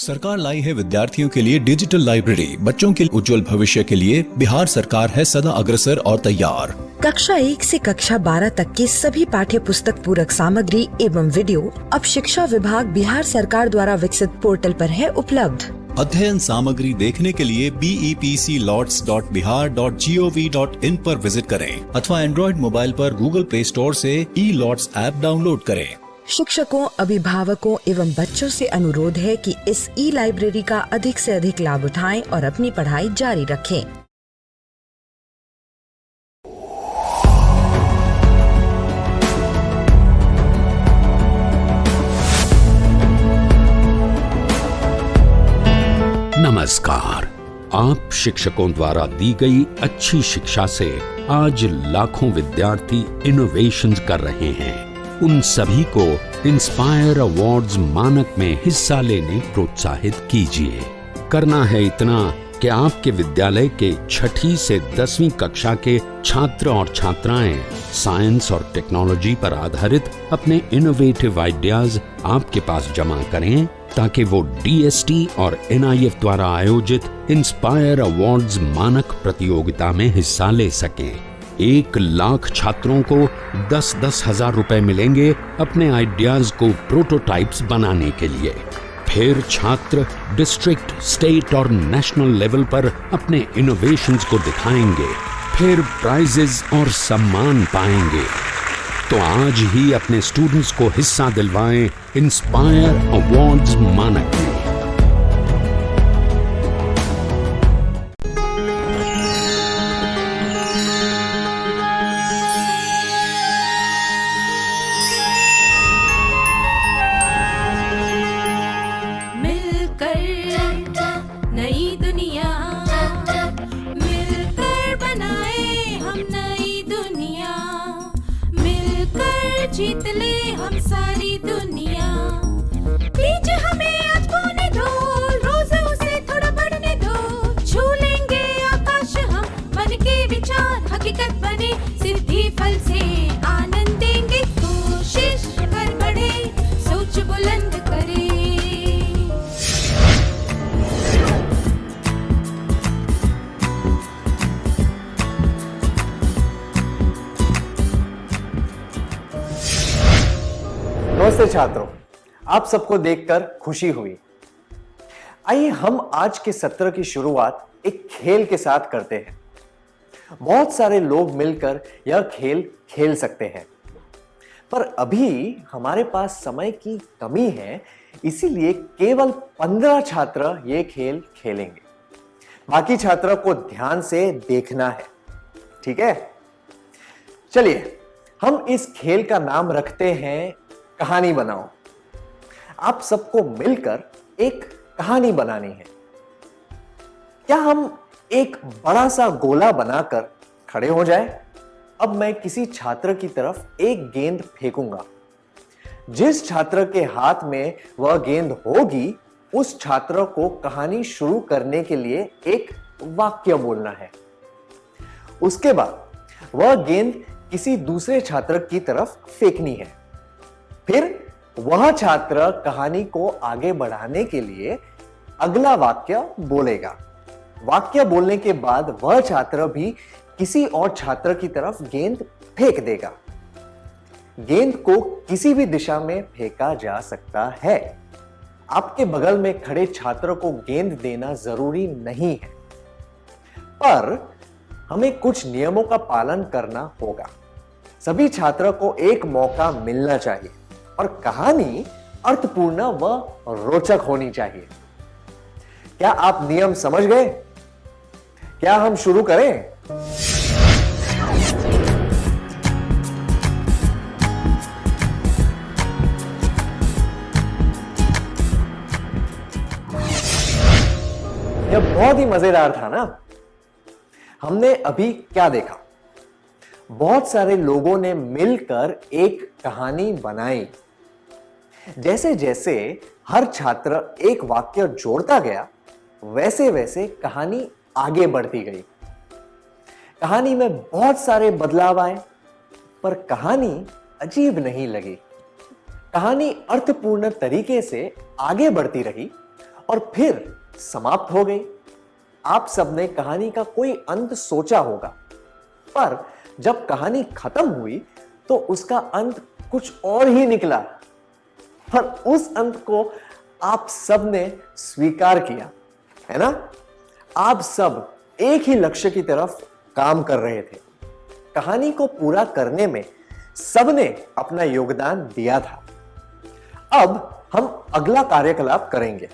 सरकार लाई है विद्यार्थियों के लिए डिजिटल लाइब्रेरी। बच्चों के उज्जवल भविष्य के लिए बिहार सरकार है सदा अग्रसर और तैयार। कक्षा 1 से कक्षा 12 तक की सभी पाठ्य पुस्तक पूरक सामग्री एवं वीडियो अब शिक्षा विभाग बिहार सरकार द्वारा विकसित पोर्टल पर है उपलब्ध। अध्ययन सामग्री देखने के लिए BEPCLots.bihar.gov.in पर विजिट करें अथवा एंड्रॉइड मोबाइल पर गूगल प्ले स्टोर से E-Lots ऐप डाउनलोड करें। शिक्षकों, अभिभावकों एवं बच्चों से अनुरोध है कि इस लाइब्रेरी का अधिक से अधिक लाभ उठाएं और अपनी पढ़ाई जारी रखें। नमस्कार। आप शिक्षकों द्वारा दी गई अच्छी शिक्षा से आज लाखों विद्यार्थी इनोवेशंस कर रहे हैं। उन सभी को इंस्पायर अवार्ड्स मानक में हिस्सा लेने प्रोत्साहित कीजिए। करना है इतना कि आपके विद्यालय के 6ठी से 10वीं कक्षा के छात्र और छात्राएं साइंस और टेक्नोलॉजी पर आधारित अपने इनोवेटिव आइडियाज आपके पास जमा करें ताकि वो DST और NIF द्वारा आयोजित इंस्पायर अवार्ड्स मानक प्रतियोगिता में हिस्सा ले सकें। 1 लाख छात्रों को 10-10 हजार रुपए मिलेंगे अपने आइडियाज को प्रोटोटाइप्स बनाने के लिए। फिर छात्र डिस्ट्रिक्ट, स्टेट और नेशनल लेवल पर अपने इनोवेशंस को दिखाएंगे। फिर प्राइजेस और सम्मान पाएंगे। तो आज ही अपने स्टूडेंट्स को हिस्सा दिलवाएं इंस्पायर अवार्ड्स मानक में। जीत ले हम सारी दुनिया। बीच हमें आज बोने दो, रोज उसे थोड़ा बढ़ने दो। छू लेंगे आकाश हम, मन के विचार हकीकत बने। सिद्धि फल से आनंद देंगे, कोशिश कर बढ़े, सोच बुलंद करे। नमस्ते छात्रों, आप सबको देखकर खुशी हुई। आइए हम आज के सत्र की शुरुआत एक खेल के साथ करते हैं। बहुत सारे लोग मिलकर यह खेल खेल सकते हैं, पर अभी हमारे पास समय की कमी है, इसीलिए केवल 15 छात्र ये खेल खेलेंगे। बाकी छात्रों को ध्यान से देखना है, ठीक है? चलिए हम इस खेल का नाम रखते हैं कहानी बनाओ। आप सबको मिलकर एक कहानी बनानी है। क्या हम एक बड़ा सा गोला बनाकर खड़े हो जाए? अब मैं किसी छात्र की तरफ एक गेंद फेंकूंगा। जिस छात्र के हाथ में वह गेंद होगी, उस छात्र को कहानी शुरू करने के लिए एक वाक्य बोलना है। उसके बाद वह गेंद किसी दूसरे छात्र की तरफ फेंकनी है। फिर वह छात्र कहानी को आगे बढ़ाने के लिए अगला वाक्य बोलेगा। वाक्य बोलने के बाद वह छात्र भी किसी और छात्र की तरफ गेंद फेंक देगा। गेंद को किसी भी दिशा में फेंका जा सकता है। आपके बगल में खड़े छात्र को गेंद देना जरूरी नहीं है, पर हमें कुछ नियमों का पालन करना होगा। सभी छात्रों को एक मौका मिलना चाहिए और कहानी अर्थपूर्ण व रोचक होनी चाहिए। क्या आप नियम समझ गए? क्या हम शुरू करें? यह बहुत ही मजेदार था ना? हमने अभी क्या देखा? बहुत सारे लोगों ने मिलकर एक कहानी बनाई। जैसे जैसे हर छात्र एक वाक्य जोड़ता गया, वैसे वैसे कहानी आगे बढ़ती गई। कहानी में बहुत सारे बदलाव आए, पर कहानी अजीब नहीं लगी। कहानी अर्थपूर्ण तरीके से आगे बढ़ती रही और फिर समाप्त हो गई। आप सबने कहानी का कोई अंत सोचा होगा, पर जब कहानी खत्म हुई तो उसका अंत कुछ और ही निकला। पर उस अंत को आप सब ने स्वीकार किया, है ना? आप सब एक ही लक्ष्य की तरफ काम कर रहे थे। कहानी को पूरा करने में सबने अपना योगदान दिया था। अब हम अगला कार्यकलाप करेंगे।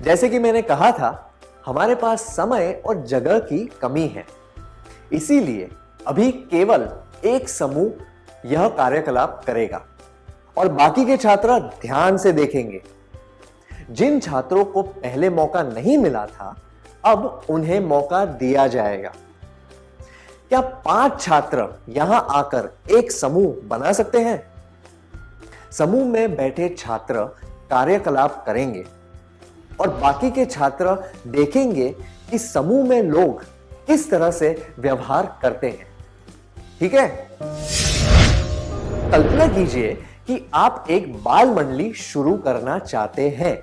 जैसे कि मैंने कहा था, हमारे पास समय और जगह की कमी है, इसीलिए अभी केवल एक समूह यह कार्यकलाप करेगा और बाकी के छात्र ध्यान से देखेंगे। जिन छात्रों को पहले मौका नहीं मिला था, अब उन्हें मौका दिया जाएगा। क्या 5 छात्र यहां आकर एक समूह बना सकते हैं? समूह में बैठे छात्र कार्यकलाप करेंगे और बाकी के छात्र देखेंगे कि समूह में लोग किस तरह से व्यवहार करते हैं। ठीक है? कल्पना कीजिए कि आप एक बाल मंडली शुरू करना चाहते हैं।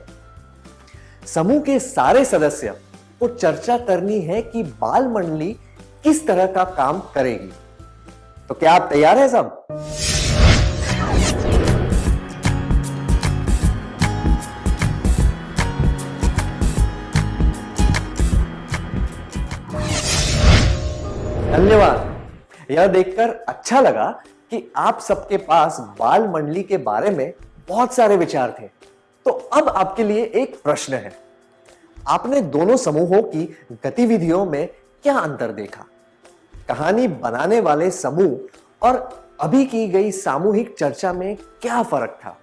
समूह के सारे सदस्य को चर्चा करनी है कि बाल मंडली किस तरह का काम करेगी। तो क्या आप तैयार हैं सब? धन्यवाद। यह देखकर अच्छा लगा कि आप सबके पास बाल मंडली के बारे में बहुत सारे विचार थे। तो अब आपके लिए एक प्रश्न है। आपने दोनों समूहों की गतिविधियों में क्या अंतर देखा? कहानी बनाने वाले समूह और अभी की गई सामूहिक चर्चा में क्या फर्क था?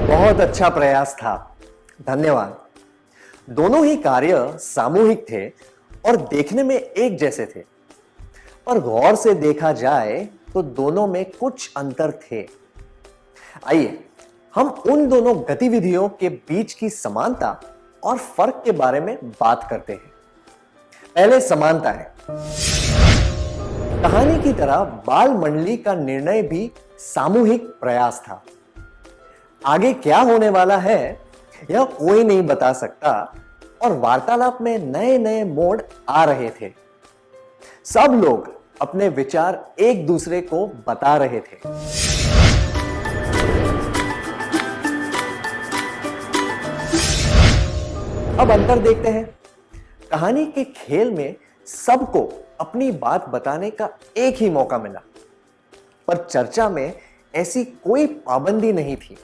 बहुत अच्छा प्रयास था, धन्यवाद। दोनों ही कार्य सामूहिक थे और देखने में एक जैसे थे, पर गौर से देखा जाए तो दोनों में कुछ अंतर थे। आइए हम उन दोनों गतिविधियों के बीच की समानता और फर्क के बारे में बात करते हैं। पहले समानताएं। कहानी की तरह बाल मंडली का निर्णय भी सामूहिक प्रयास था। आगे क्या होने वाला है यह कोई नहीं बता सकता और वार्तालाप में नए नए मोड़ आ रहे थे। सब लोग अपने विचार एक दूसरे को बता रहे थे। अब अंतर देखते हैं। कहानी के खेल में सबको अपनी बात बताने का एक ही मौका मिला, पर चर्चा में ऐसी कोई पाबंदी नहीं थी।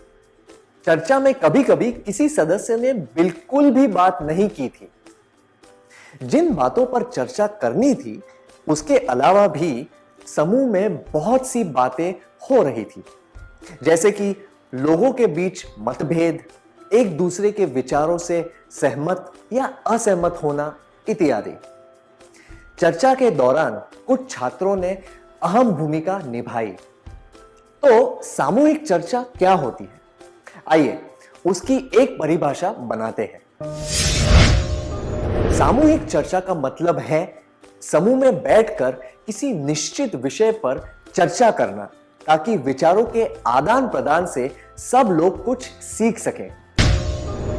चर्चा में कभी कभी किसी सदस्य ने बिल्कुल भी बात नहीं की थी। जिन बातों पर चर्चा करनी थी उसके अलावा भी समूह में बहुत सी बातें हो रही थी, जैसे कि लोगों के बीच मतभेद, एक दूसरे के विचारों से सहमत या असहमत होना इत्यादि। चर्चा के दौरान कुछ छात्रों ने अहम भूमिका निभाई। तो सामूहिक चर्चा क्या होती है? आइए उसकी एक परिभाषा बनाते हैं। सामूहिक चर्चा का मतलब है समूह में बैठकर किसी निश्चित विषय पर चर्चा करना, ताकि विचारों के आदान प्रदान से सब लोग कुछ सीख सकें।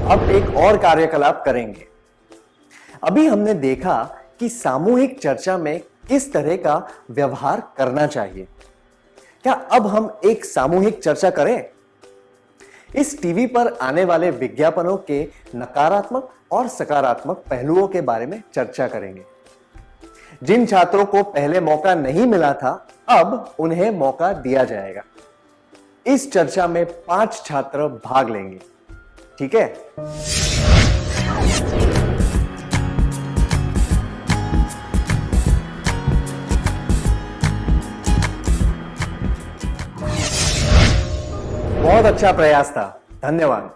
अब एक और कार्यकलाप करेंगे। अभी हमने देखा कि सामूहिक चर्चा में किस तरह का व्यवहार करना चाहिए। क्या अब हम एक सामूहिक चर्चा करें? इस टीवी पर आने वाले विज्ञापनों के नकारात्मक और सकारात्मक पहलुओं के बारे में चर्चा करेंगे। जिन छात्रों को पहले मौका नहीं मिला था, अब उन्हें मौका दिया जाएगा। इस चर्चा में 5 छात्र भाग लेंगे। ठीक है? बहुत अच्छा प्रयास था, धन्यवाद।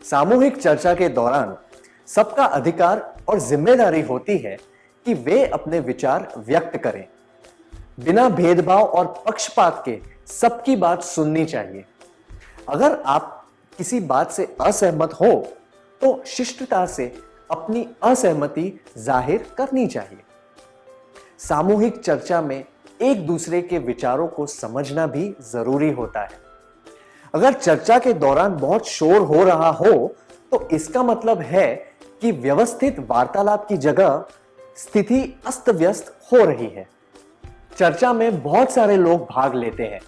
सामूहिक चर्चा के दौरान सबका अधिकार और जिम्मेदारी होती है कि वे अपने विचार व्यक्त करें। बिना भेदभाव और पक्षपात के सबकी बात सुननी चाहिए। अगर आप किसी बात से असहमत हो तो शिष्टता से अपनी असहमति जाहिर करनी चाहिए। सामूहिक चर्चा में एक दूसरे के विचारों को समझना भी जरूरी होता है। अगर चर्चा के दौरान बहुत शोर हो रहा हो तो इसका मतलब है कि व्यवस्थित वार्तालाप की जगह स्थिति अस्त व्यस्त हो रही है। चर्चा में बहुत सारे लोग भाग लेते हैं,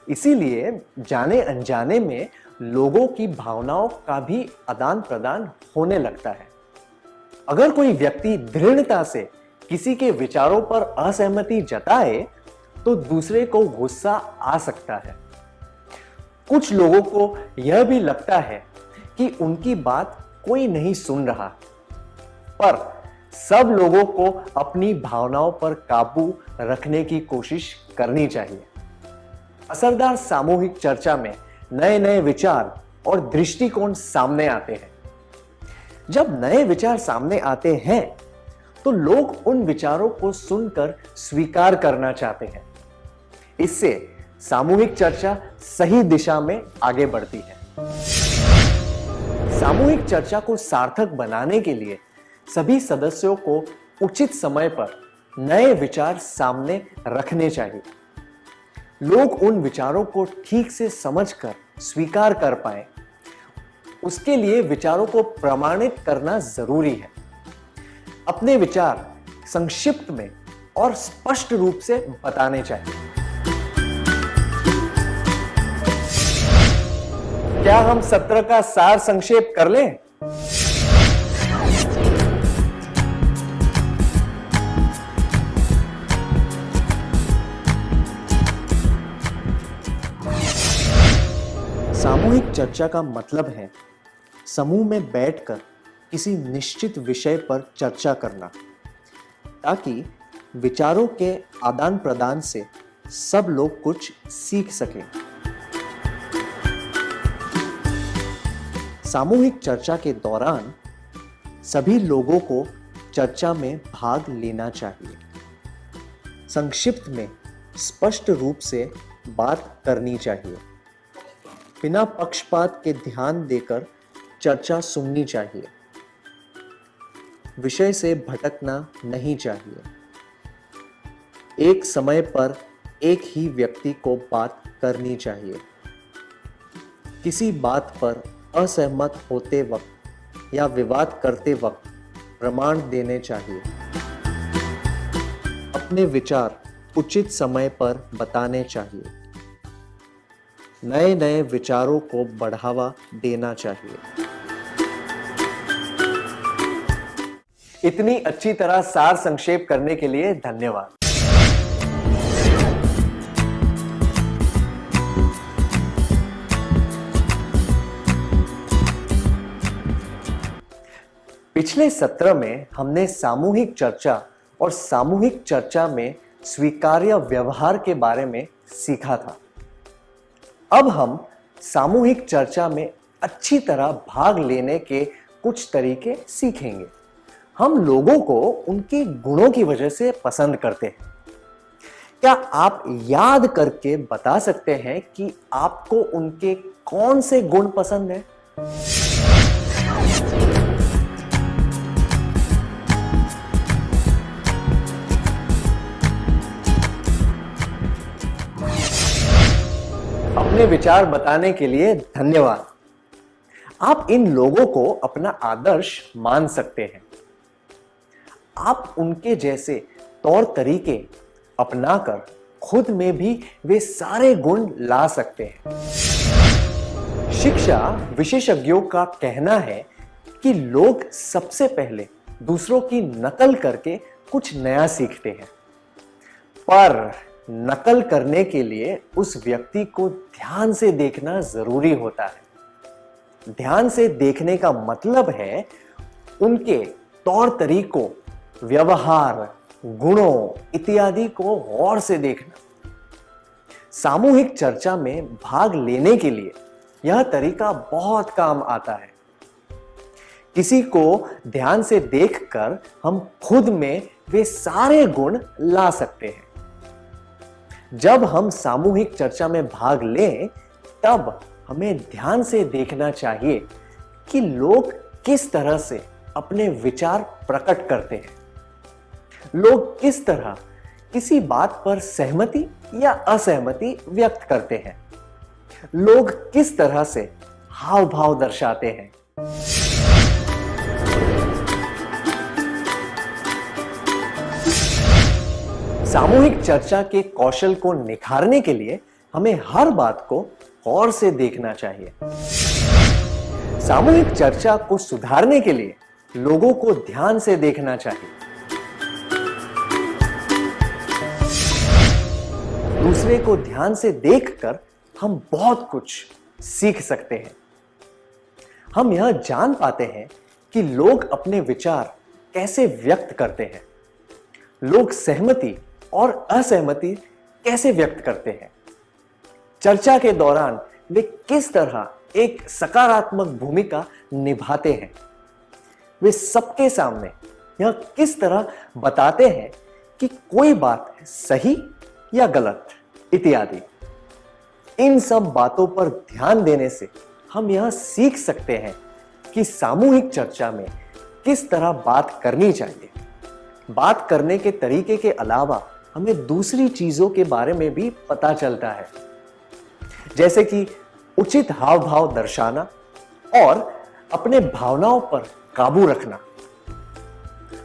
इसीलिए जाने अनजाने में लोगों की भावनाओं का भी आदान प्रदान होने लगता है। अगर कोई व्यक्ति दृढ़ता से किसी के विचारों पर असहमति जताए तो दूसरे को गुस्सा आ सकता है। कुछ लोगों को यह भी लगता है कि उनकी बात कोई नहीं सुन रहा, पर सब लोगों को अपनी भावनाओं पर काबू रखने की कोशिश करनी चाहिए। असरदार सामूहिक चर्चा में नए नए विचार और दृष्टिकोण सामने आते हैं। जब नए विचार सामने आते हैं तो लोग उन विचारों को सुनकर स्वीकार करना चाहते हैं। इससे सामूहिक चर्चा सही दिशा में आगे बढ़ती है। सामूहिक चर्चा को सार्थक बनाने के लिए सभी सदस्यों को उचित समय पर नए विचार सामने रखने चाहिए। लोग उन विचारों को ठीक से समझकर स्वीकार कर पाए, उसके लिए विचारों को प्रमाणित करना जरूरी है। अपने विचार संक्षिप्त में और स्पष्ट रूप से बताने चाहिए। क्या हम सत्र का सार संक्षेप कर लें? सामूहिक चर्चा का मतलब है समूह में बैठकर किसी निश्चित विषय पर चर्चा करना, ताकि विचारों के आदान प्रदान से सब लोग कुछ सीख सकें। सामूहिक चर्चा के दौरान सभी लोगों को चर्चा में भाग लेना चाहिए। संक्षिप्त में स्पष्ट रूप से बात करनी चाहिए। बिना पक्षपात के ध्यान देकर चर्चा सुननी चाहिए। विषय से भटकना नहीं चाहिए। एक समय पर एक ही व्यक्ति को बात करनी चाहिए। किसी बात पर असहमत होते वक्त या विवाद करते वक्त प्रमाण देने चाहिए। अपने विचार उचित समय पर बताने चाहिए। नए नए विचारों को बढ़ावा देना चाहिए। इतनी अच्छी तरह सार संक्षेप करने के लिए धन्यवाद। पिछले सत्र में हमने सामूहिक चर्चा और सामूहिक चर्चा में स्वीकार्य व्यवहार के बारे में सीखा था। अब हम सामूहिक चर्चा में अच्छी तरह भाग लेने के कुछ तरीके सीखेंगे। हम लोगों को उनके गुणों की वजह से पसंद करते हैं। क्या आप याद करके बता सकते हैं कि आपको उनके कौन से गुण पसंद हैं? अपने विचार बताने के लिए धन्यवाद। आप इन लोगों को अपना आदर्श मान सकते हैं। आप उनके जैसे तौर तरीके अपनाकर खुद में भी वे सारे गुण ला सकते हैं। शिक्षा विशेषज्ञों का कहना है कि लोग सबसे पहले दूसरों की नकल करके कुछ नया सीखते हैं, पर नकल करने के लिए उस व्यक्ति को ध्यान से देखना जरूरी होता है। ध्यान से देखने का मतलब है उनके तौर तरीकों, व्यवहार, गुणों इत्यादि को गौर से देखना। सामूहिक चर्चा में भाग लेने के लिए यह तरीका बहुत काम आता है। किसी को ध्यान से देखकर हम खुद में वे सारे गुण ला सकते हैं। जब हम सामूहिक चर्चा में भाग लें, तब हमें ध्यान से देखना चाहिए कि लोग किस तरह से अपने विचार प्रकट करते हैं। लोग किस तरह किसी बात पर सहमति या असहमति व्यक्त करते हैं, लोग किस तरह से हाव भाव दर्शाते हैं। सामूहिक चर्चा के कौशल को निखारने के लिए हमें हर बात को गौर से देखना चाहिए। सामूहिक चर्चा को सुधारने के लिए लोगों को ध्यान से देखना चाहिए। दूसरे को ध्यान से देखकर हम बहुत कुछ सीख सकते हैं। हम यह जान पाते हैं कि लोग अपने विचार कैसे व्यक्त करते हैं, लोग सहमति और असहमति कैसे व्यक्त करते हैं, चर्चा के दौरान वे किस तरह एक सकारात्मक भूमिका निभाते हैं, वे सबके सामने यह किस तरह बताते हैं कि कोई बात सही या गलत इत्यादि। इन सब बातों पर ध्यान देने से हम यह सीख सकते हैं कि सामूहिक चर्चा में किस तरह बात करनी चाहिए। बात करने के तरीके के अलावा हमें दूसरी चीजों के बारे में भी पता चलता है, जैसे कि उचित हाव भाव दर्शाना और अपने भावनाओं पर काबू रखना।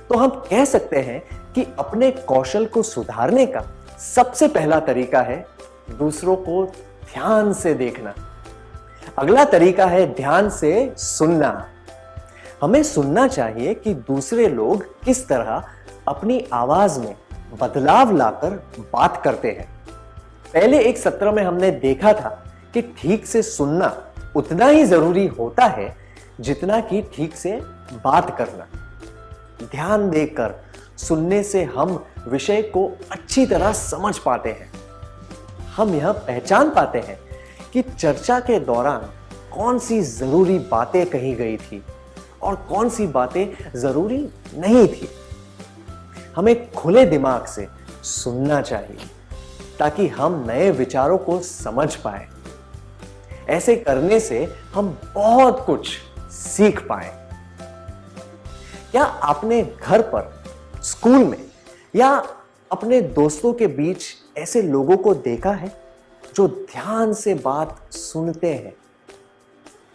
तो हम कह सकते हैं कि अपने कौशल को सुधारने का सबसे पहला तरीका है दूसरों को ध्यान से देखना। अगला तरीका है ध्यान से सुनना। हमें सुनना चाहिए कि दूसरे लोग किस तरह अपनी आवाज में बदलाव लाकर बात करते हैं। पहले एक सत्र में हमने देखा था कि ठीक से सुनना उतना ही जरूरी होता है जितना कि ठीक से बात करना। ध्यान देकर सुनने से हम विषय को अच्छी तरह समझ पाते हैं। हम यह पहचान पाते हैं कि चर्चा के दौरान कौन सी जरूरी बातें कही गई थी और कौन सी बातें जरूरी नहीं थी। हमें खुले दिमाग से सुनना चाहिए ताकि हम नए विचारों को समझ पाए। ऐसे करने से हम बहुत कुछ सीख पाए। क्या आपने घर पर, स्कूल में या अपने दोस्तों के बीच ऐसे लोगों को देखा है जो ध्यान से बात सुनते हैं?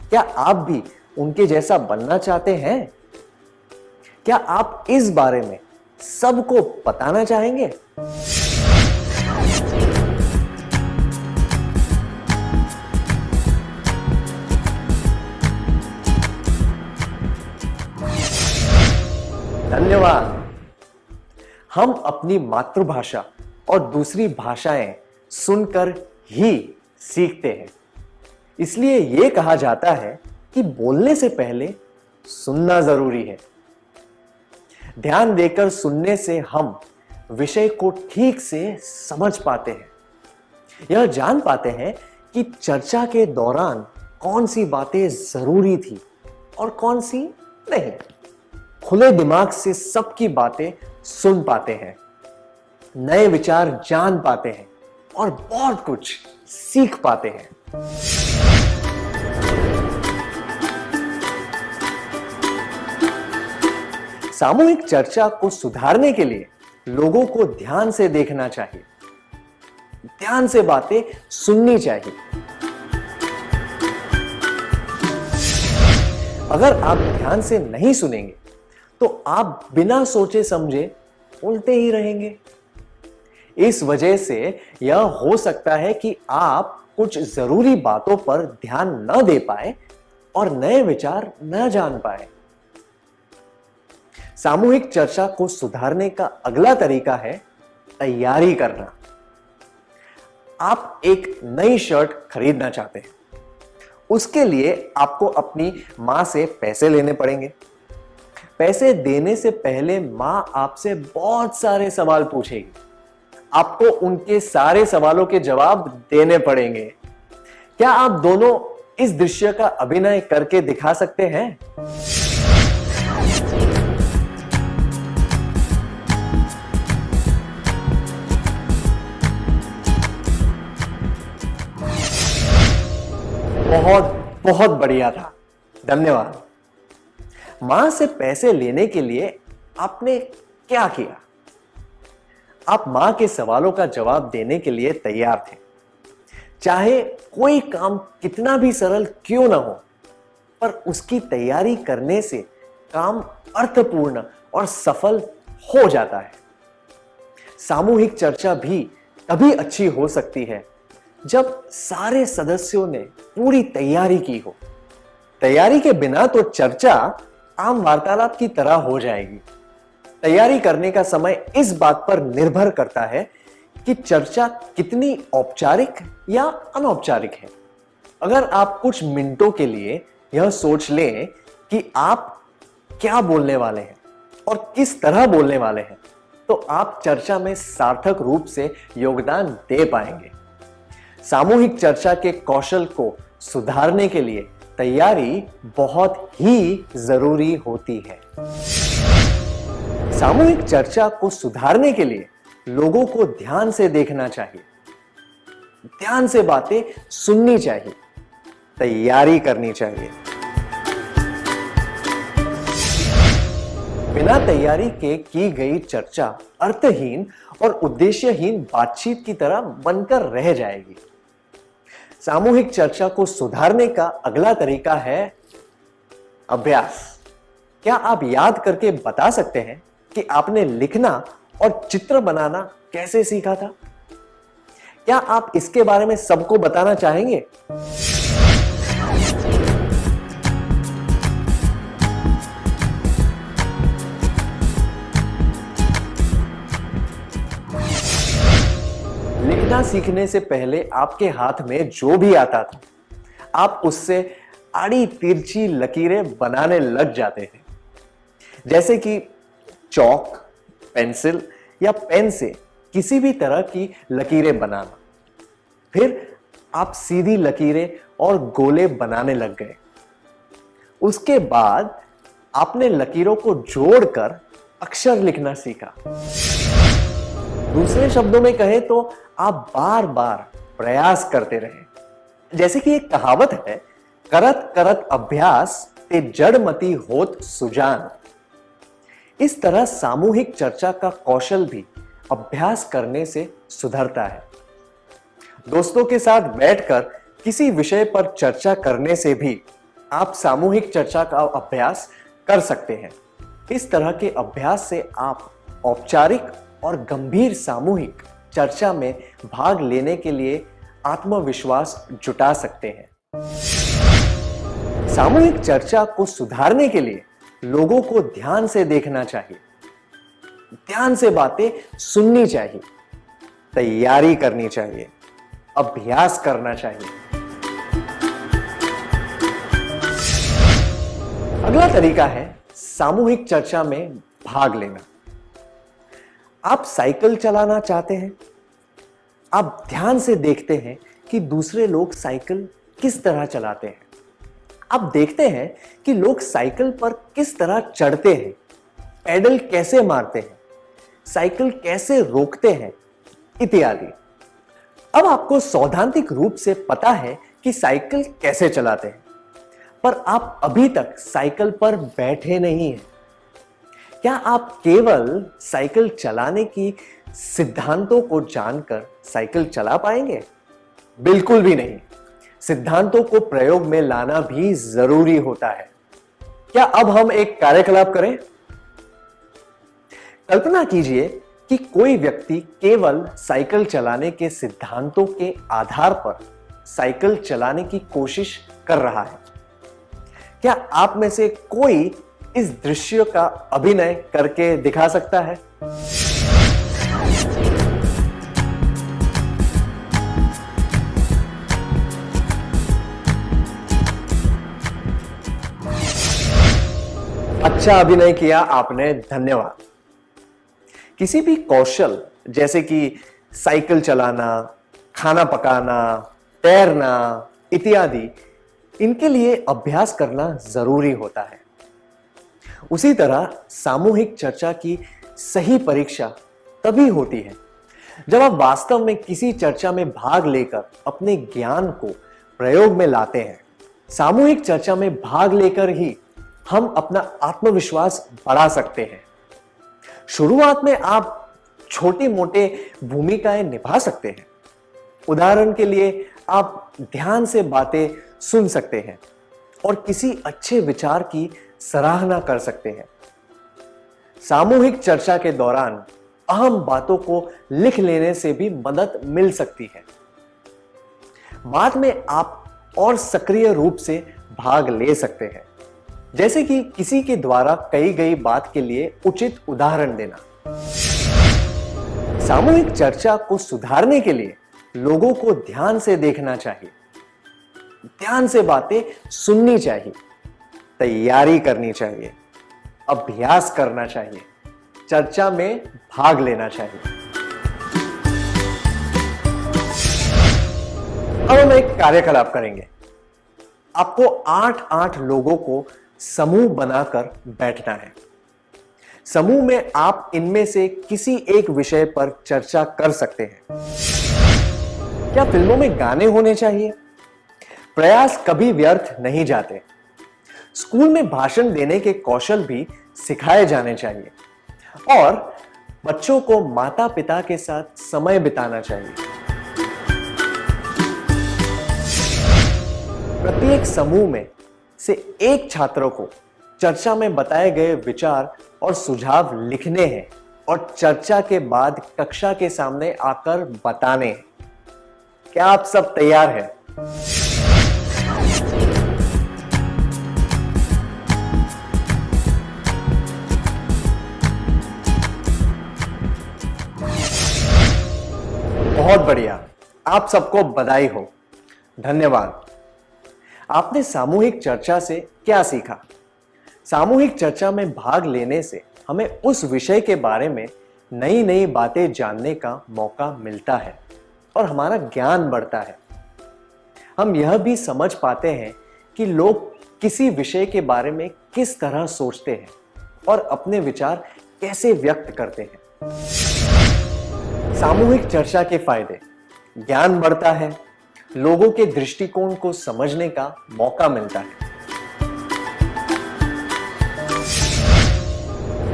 क्या आप भी उनके जैसा बनना चाहते हैं? क्या आप इस बारे में सबको बताना चाहेंगे? धन्यवाद। हम अपनी मातृभाषा और दूसरी भाषाएं सुनकर ही सीखते हैं। इसलिए यह कहा जाता है कि बोलने से पहले सुनना जरूरी है। ध्यान देकर सुनने से हम विषय को ठीक से समझ पाते हैं। यह जान पाते हैं कि चर्चा के दौरान कौन सी बातें जरूरी थी और कौन सी नहीं। खुले दिमाग से सबकी बातें सुन पाते हैं, नए विचार जान पाते हैं और बहुत कुछ सीख पाते हैं। सामूहिक चर्चा को सुधारने के लिए लोगों को ध्यान से देखना चाहिए, ध्यान से बातें सुननी चाहिए। अगर आप ध्यान से नहीं सुनेंगे तो आप बिना सोचे समझे बोलते ही रहेंगे। इस वजह से यह हो सकता है कि आप कुछ जरूरी बातों पर ध्यान न दे पाए और नए विचार न जान पाए। सामूहिक चर्चा को सुधारने का अगला तरीका है तैयारी करना। आप एक नई शर्ट खरीदना चाहते हैं, उसके लिए आपको अपनी मां से पैसे लेने पड़ेंगे। पैसे देने से पहले मां आपसे बहुत सारे सवाल पूछेगी, आपको उनके सारे सवालों के जवाब देने पड़ेंगे। क्या आप दोनों इस दृश्य का अभिनय करके दिखा सकते हैं? बहुत बहुत बढ़िया था, धन्यवाद। मां से पैसे लेने के लिए आपने क्या किया? आप मां के सवालों का जवाब देने के लिए तैयार थे। चाहे कोई काम कितना भी सरल क्यों ना हो, पर उसकी तैयारी करने से काम अर्थपूर्ण और सफल हो जाता है। सामूहिक चर्चा भी तभी अच्छी हो सकती है जब सारे सदस्यों ने पूरी तैयारी की हो। तैयारी के बिना तो चर्चा आम वार्तालाप की तरह हो जाएगी। तैयारी करने का समय इस बात पर निर्भर करता है कि चर्चा कितनी औपचारिक या अनौपचारिक है। अगर आप कुछ मिनटों के लिए यह सोच लें कि आप क्या बोलने वाले हैं और किस तरह बोलने वाले हैं, तो आप चर्चा में सार्थक रूप से योगदान दे पाएंगे। सामूहिक चर्चा के कौशल को सुधारने के लिए तैयारी बहुत ही जरूरी होती है। सामूहिक चर्चा को सुधारने के लिए लोगों को ध्यान से देखना चाहिए, ध्यान से बातें सुननी चाहिए, तैयारी करनी चाहिए। बिना तैयारी के की गई चर्चा अर्थहीन और उद्देश्यहीन बातचीत की तरह बनकर रह जाएगी। सामूहिक चर्चा को सुधारने का अगला तरीका है अभ्यास। क्या आप याद करके बता सकते हैं कि आपने लिखना और चित्र बनाना कैसे सीखा था? क्या आप इसके बारे में सबको बताना चाहेंगे? लिखना सीखने से पहले आपके हाथ में जो भी आता था, आप उससे आड़ी तिरछी लकीरें बनाने लग जाते थे। जैसे कि चौक, पेंसिल या पेन से किसी भी तरह की लकीरें बनाना। फिर आप सीधी लकीरें और गोले बनाने लग गए। उसके बाद आपने लकीरों को जोड़कर अक्षर लिखना सीखा। दूसरे शब्दों में कहें तो आप बार बार प्रयास करते रहे। जैसे कि एक कहावत है, करत करत अभ्यास ते जड़मती होत सुजान। इस तरह सामूहिक चर्चा का कौशल भी अभ्यास करने से सुधरता है। दोस्तों के साथ बैठकर किसी विषय पर चर्चा करने से भी आप सामूहिक चर्चा का अभ्यास कर सकते हैं। इस तरह के अभ्यास से आप औपचारिक और गंभीर सामूहिक चर्चा में भाग लेने के लिए आत्मविश्वास जुटा सकते हैं। सामूहिक चर्चा को सुधारने के लिए लोगों को ध्यान से देखना चाहिए, ध्यान से बातें सुननी चाहिए, तैयारी करनी चाहिए, अभ्यास करना चाहिए। अगला तरीका है सामूहिक चर्चा में भाग लेना। आप साइकिल चलाना चाहते हैं? आप ध्यान से देखते हैं कि दूसरे लोग साइकिल किस तरह चलाते हैं। आप देखते हैं कि लोग साइकिल पर किस तरह चढ़ते हैं, पैडल कैसे मारते हैं, साइकिल कैसे रोकते हैं, इत्यादि। अब आपको सैद्धांतिक रूप से पता है कि साइकिल कैसे चलाते हैं, पर आप अभी तक साइकिल पर बैठे नहीं हैं। क्या आप केवल साइकिल चलाने की सिद्धांतों को जानकर साइकिल चला पाएंगे? बिल्कुल भी नहीं। सिद्धांतों को प्रयोग में लाना भी जरूरी होता है। क्या अब हम एक कार्यकलाप करें? कल्पना कीजिए कि कोई व्यक्ति केवल साइकिल चलाने के सिद्धांतों के आधार पर साइकिल चलाने की कोशिश कर रहा है। क्या आप में से कोई इस दृश्य का अभिनय करके दिखा सकता है? अच्छा अभिनय किया आपने, धन्यवाद। किसी भी कौशल जैसे कि साइकिल चलाना, खाना पकाना, तैरना इत्यादि, इनके लिए अभ्यास करना जरूरी होता है। उसी तरह सामूहिक चर्चा की सही परीक्षा तभी होती है जब आप वास्तव में किसी चर्चा में भाग लेकर अपने ज्ञान को प्रयोग में लाते हैं। सामूहिक चर्चा में भाग लेकर ही हम अपना आत्मविश्वास बढ़ा सकते हैं। शुरुआत में आप छोटी मोटे भूमिकाएं निभा सकते हैं। उदाहरण के लिए आप ध्यान से बातें सुन सकते हैं और किसी अच्छे विचार की सराहना कर सकते हैं। सामूहिक चर्चा के दौरान अहम बातों को लिख लेने से भी मदद मिल सकती है। बाद में आप और सक्रिय रूप से भाग ले सकते हैं, जैसे कि किसी के द्वारा कही गई बात के लिए उचित उदाहरण देना। सामूहिक चर्चा को सुधारने के लिए लोगों को ध्यान से देखना चाहिए, ध्यान से बातें सुननी चाहिए, तैयारी करनी चाहिए, अभ्यास करना चाहिए, चर्चा में भाग लेना चाहिए। अब हम एक कार्यकलाप करेंगे। आपको 8-8 लोगों को समूह बनाकर बैठना है। समूह में आप इनमें से किसी एक विषय पर चर्चा कर सकते हैं। क्या फिल्मों में गाने होने चाहिए? प्रयास कभी व्यर्थ नहीं जाते। स्कूल में भाषण देने के कौशल भी सिखाए जाने चाहिए और बच्चों को माता पिता के साथ समय बिताना चाहिए। प्रत्येक समूह में से एक छात्र को चर्चा में बताए गए विचार और सुझाव लिखने हैं और चर्चा के बाद कक्षा के सामने आकर बताने हैं। क्या आप सब तैयार हैं? बहुत बढ़िया, आप सबको बधाई हो। धन्यवाद। आपने सामूहिक चर्चा से क्या सीखा? सामूहिक चर्चा में भाग लेने से हमें उस विषय के बारे में नई नई बातें जानने का मौका मिलता है और हमारा ज्ञान बढ़ता है। हम यह भी समझ पाते हैं कि लोग किसी विषय के बारे में किस तरह सोचते हैं और अपने विचार कैसे व्यक्त करते हैं। सामूहिक चर्चा के फायदे: ज्ञान बढ़ता है, लोगों के दृष्टिकोण को समझने का मौका मिलता है,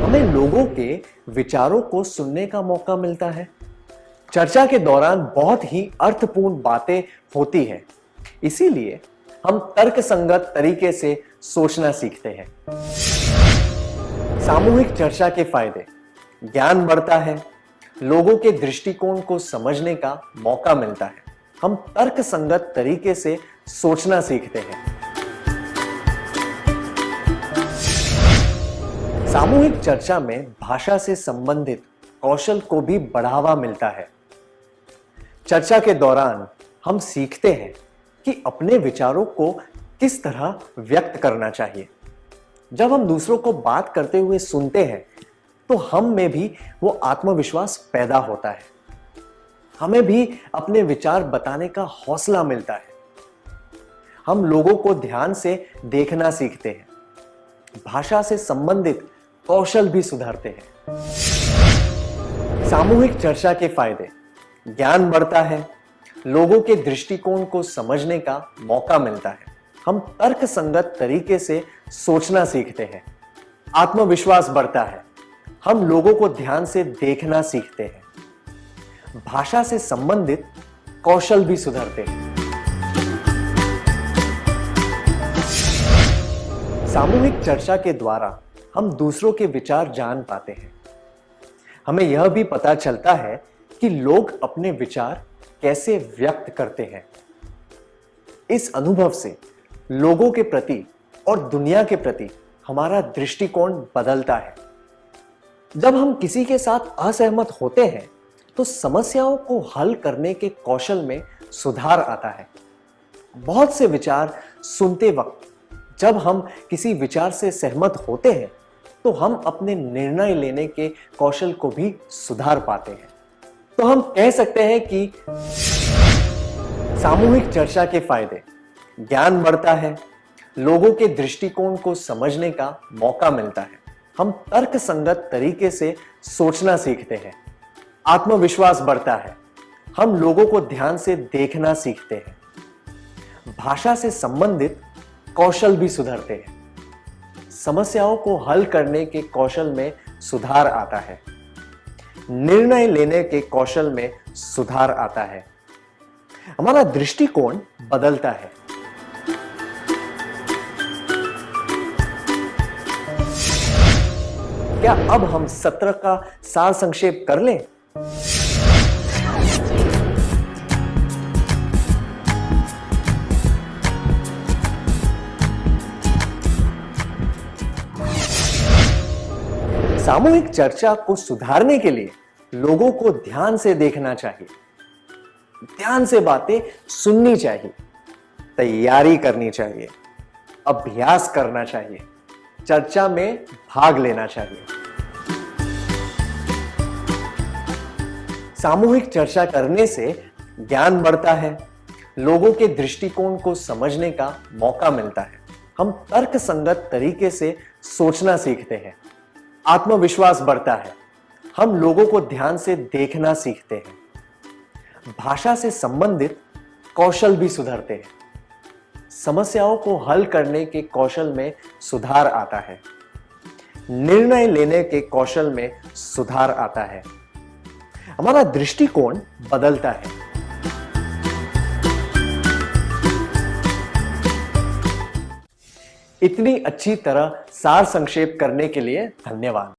हमें लोगों के विचारों को सुनने का मौका मिलता है। चर्चा के दौरान बहुत ही अर्थपूर्ण बातें होती हैं, इसीलिए हम तर्कसंगत तरीके से सोचना सीखते हैं। सामूहिक चर्चा के फायदे: ज्ञान बढ़ता है, लोगों के दृष्टिकोण को समझने का मौका मिलता है, हम तर्कसंगत तरीके से सोचना सीखते हैं। सामूहिक चर्चा में भाषा से संबंधित कौशल को भी बढ़ावा मिलता है। चर्चा के दौरान हम सीखते हैं कि अपने विचारों को किस तरह व्यक्त करना चाहिए। जब हम दूसरों को बात करते हुए सुनते हैं तो हम में भी वो आत्मविश्वास पैदा होता है, हमें भी अपने विचार बताने का हौसला मिलता है। हम लोगों को ध्यान से देखना सीखते हैं, भाषा से संबंधित कौशल भी सुधारते हैं। सामूहिक चर्चा के फायदे: ज्ञान बढ़ता है, लोगों के दृष्टिकोण को समझने का मौका मिलता है, हम तर्कसंगत तरीके से सोचना सीखते हैं, आत्मविश्वास बढ़ता है, हम लोगों को ध्यान से देखना सीखते हैं, भाषा से संबंधित कौशल भी सुधरते हैं। सामूहिक चर्चा के द्वारा हम दूसरों के विचार जान पाते हैं। हमें यह भी पता चलता है कि लोग अपने विचार कैसे व्यक्त करते हैं। इस अनुभव से लोगों के प्रति और दुनिया के प्रति हमारा दृष्टिकोण बदलता है। जब हम किसी के साथ असहमत होते हैं तो समस्याओं को हल करने के कौशल में सुधार आता है। बहुत से विचार सुनते वक्त जब हम किसी विचार से सहमत होते हैं तो हम अपने निर्णय लेने के कौशल को भी सुधार पाते हैं। तो हम कह सकते हैं कि सामूहिक चर्चा के फायदे: ज्ञान बढ़ता है, लोगों के दृष्टिकोण को समझने का मौका मिलता है, हम तर्कसंगत तरीके से सोचना सीखते हैं, आत्मविश्वास बढ़ता है, हम लोगों को ध्यान से देखना सीखते हैं, भाषा से संबंधित कौशल भी सुधरते हैं, समस्याओं को हल करने के कौशल में सुधार आता है। निर्णय लेने के कौशल में सुधार आता है। हमारा दृष्टिकोण बदलता है। क्या अब हम सत्र का सार संक्षेप कर लें? सामूहिक चर्चा को सुधारने के लिए लोगों को ध्यान से देखना चाहिए, ध्यान से बातें सुननी चाहिए, तैयारी करनी चाहिए, अभ्यास करना चाहिए, चर्चा में भाग लेना चाहिए। सामूहिक चर्चा करने से ज्ञान बढ़ता है, लोगों के दृष्टिकोण को समझने का मौका मिलता है, हम तर्कसंगत तरीके से सोचना सीखते हैं, आत्मविश्वास बढ़ता है, हम लोगों को ध्यान से देखना सीखते हैं, भाषा से संबंधित कौशल भी सुधरते हैं, समस्याओं को हल करने के कौशल में सुधार आता है, निर्णय लेने के कौशल में सुधार आता है, हमारा दृष्टिकोण बदलता है। इतनी अच्छी तरह सार संक्षेप करने के लिए धन्यवाद।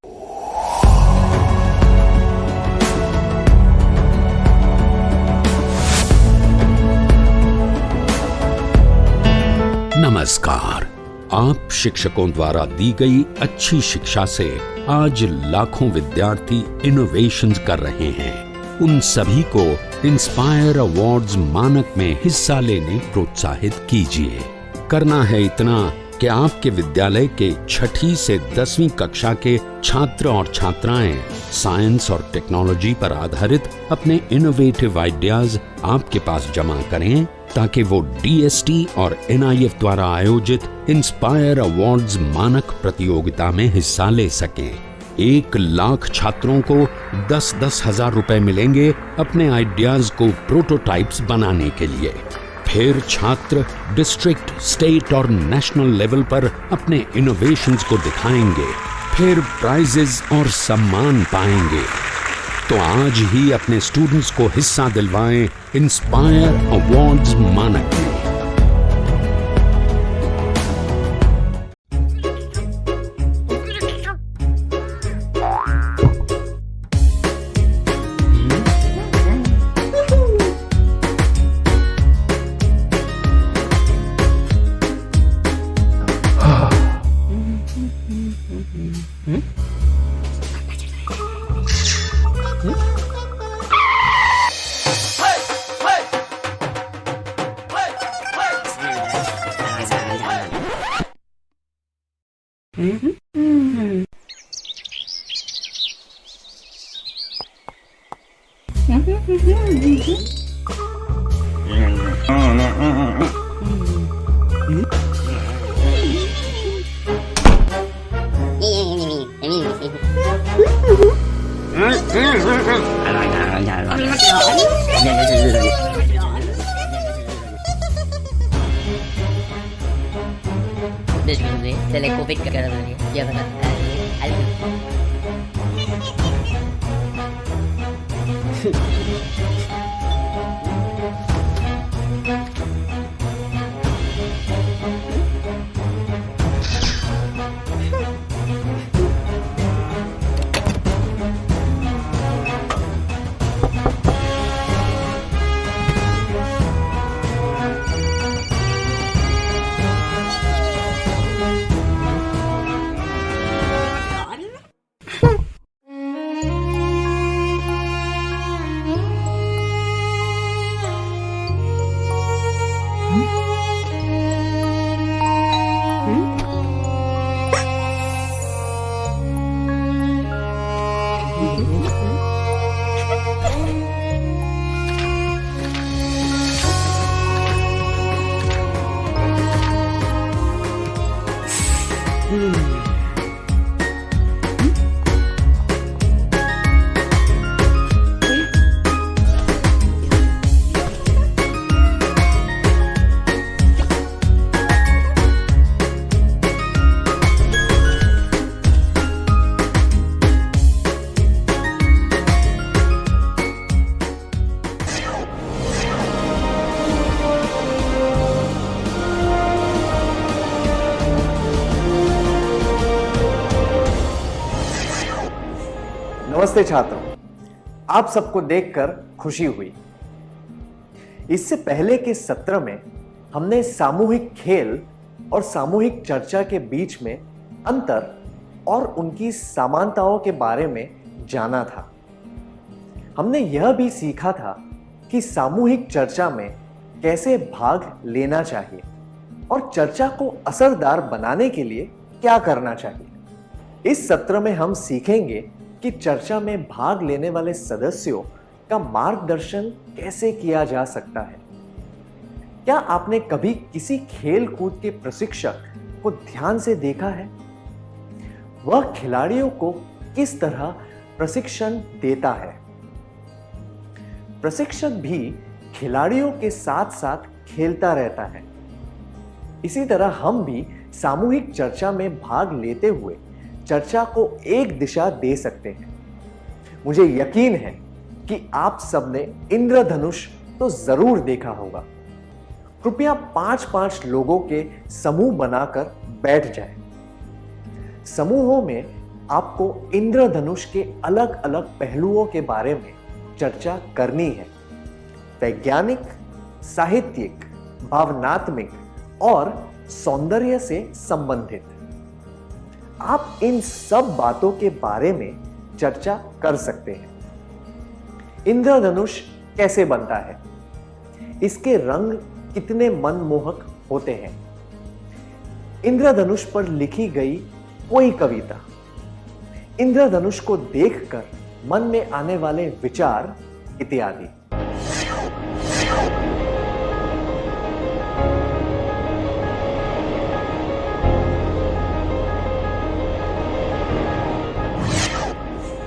नमस्कार। आप शिक्षकों द्वारा दी गई अच्छी शिक्षा से आज लाखों विद्यार्थी इनोवेशंस कर रहे हैं। उन सभी को इंस्पायर अवार्ड्स मानक में हिस्सा लेने प्रोत्साहित कीजिए। करना है इतना कि आपके विद्यालय के 6ठी से 10वीं कक्षा के छात्र और छात्राएं साइंस और टेक्नोलॉजी पर आधारित अपने इनोवेटिव आइडियाज आपके पास जमा करें, ताकि वो DST और NIF द्वारा आयोजित इंस्पायर अवार्ड्स मानक प्रतियोगिता में हिस्सा ले सकें। 1 लाख छात्रों को 10-10 हजार रुपए मिलेंगे अपने आइडियाज को प्रोटोटाइप्स बनाने के लिए। फिर छात्र डिस्ट्रिक्ट, स्टेट और नेशनल लेवल पर अपने इनोवेशंस को दिखाएंगे, फिर प्राइजेस और सम्मान पाएंगे। तो आज ही अपने स्टूडेंट्स को हिस्सा दिलवाएं इंस्पायर अवार्ड्स मानक में। Se le COVID que queda ya नमस्ते छात्रों, आप सबको देखकर खुशी हुई। इससे पहले के सत्र में हमने सामूहिक खेल और सामूहिक चर्चा के बीच में अंतर और उनकी समानताओं के बारे में जाना था। हमने यह भी सीखा था कि सामूहिक चर्चा में कैसे भाग लेना चाहिए और चर्चा को असरदार बनाने के लिए क्या करना चाहिए। इस सत्र में हम सीखेंगे कि चर्चा में भाग लेने वाले सदस्यों का मार्गदर्शन कैसे किया जा सकता है। क्या आपने कभी किसी खेल कूद के प्रशिक्षक को ध्यान से देखा है? वह खिलाड़ियों को किस तरह प्रशिक्षण देता है? प्रशिक्षक भी खिलाड़ियों के साथ साथ खेलता रहता है। इसी तरह हम भी सामूहिक चर्चा में भाग लेते हुए चर्चा को एक दिशा दे सकते हैं। मुझे यकीन है कि आप सबने इंद्रधनुष तो जरूर देखा होगा। कृपया 5-5 लोगों के समूह बनाकर बैठ जाएं। समूहों में आपको इंद्रधनुष के अलग अलग पहलुओं के बारे में चर्चा करनी है। वैज्ञानिक, साहित्यिक, भावनात्मक और सौंदर्य से संबंधित। आप इन सब बातों के बारे में चर्चा कर सकते हैं। इंद्रधनुष कैसे बनता है? इसके रंग कितने मनमोहक होते हैं? इंद्रधनुष पर लिखी गई कोई कविता, इंद्रधनुष को देखकर मन में आने वाले विचार इत्यादि।